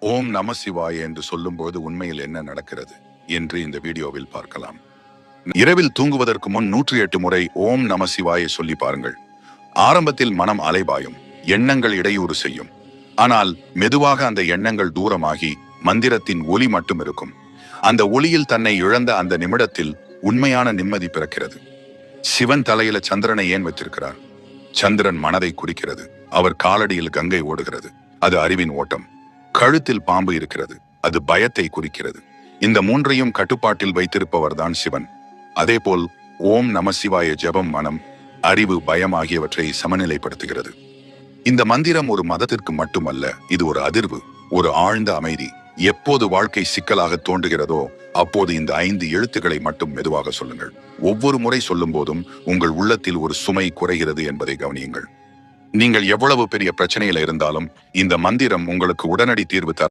ஓம் நம சிவாய என்று சொல்லும்போது உண்மையில் என்ன நடக்கிறது என்று இந்த வீடியோவில் பார்க்கலாம். இரவில் தூங்குவதற்கு முன் 108 முறை ஓம் நம சிவாய சொல்லி பாருங்கள். ஆரம்பத்தில் மனம் அலைபாயும், எண்ணங்கள் இடையூறு செய்யும். ஆனால் மெதுவாக அந்த எண்ணங்கள் தூரமாகி மந்திரத்தின் ஒலி மட்டும் இருக்கும். அந்த ஒளியில் தன்னை இழந்த அந்த நிமிடத்தில் உண்மையான நிம்மதி பிறக்கிறது. சிவன் தலையில சந்திரனை ஏன் வச்சிருக்கிறார்? சந்திரன் மனதை குறிக்கிறது. அவர் காலடியில் கங்கை ஓடுகிறது, அது அறிவின் ஓட்டம். கழுத்தில் பாம்பு இருக்கிறது, அது பயத்தை குறிக்கிறது. இந்த மூன்றையும் கட்டுப்பாட்டில் வைத்திருப்பவர்தான் சிவன். அதேபோல் ஓம் நம சிவாய ஜெபம் மனம், அறிவு, பயம் ஆகியவற்றை சமநிலைப்படுத்துகிறது. இந்த மந்திரம் ஒரு மதத்திற்கு மட்டுமல்ல, இது ஒரு அதிர்வு, ஒரு ஆழ்ந்த அமைதி. எப்போது வாழ்க்கை சிக்கலாக தோன்றுகிறதோ அப்போது இந்த 5 எழுத்துக்களை மட்டும் மெதுவாக சொல்லுங்கள். ஒவ்வொரு முறை சொல்லும் போதும் உங்கள் உள்ளத்தில் ஒரு சுமை குறைகிறது என்பதை கவனியுங்கள். நீங்கள் எவ்வளவு பெரிய பிரச்சனையில இருந்தாலும் இந்த மந்திரம் உங்களுக்கு உடனடி தீர்வு தர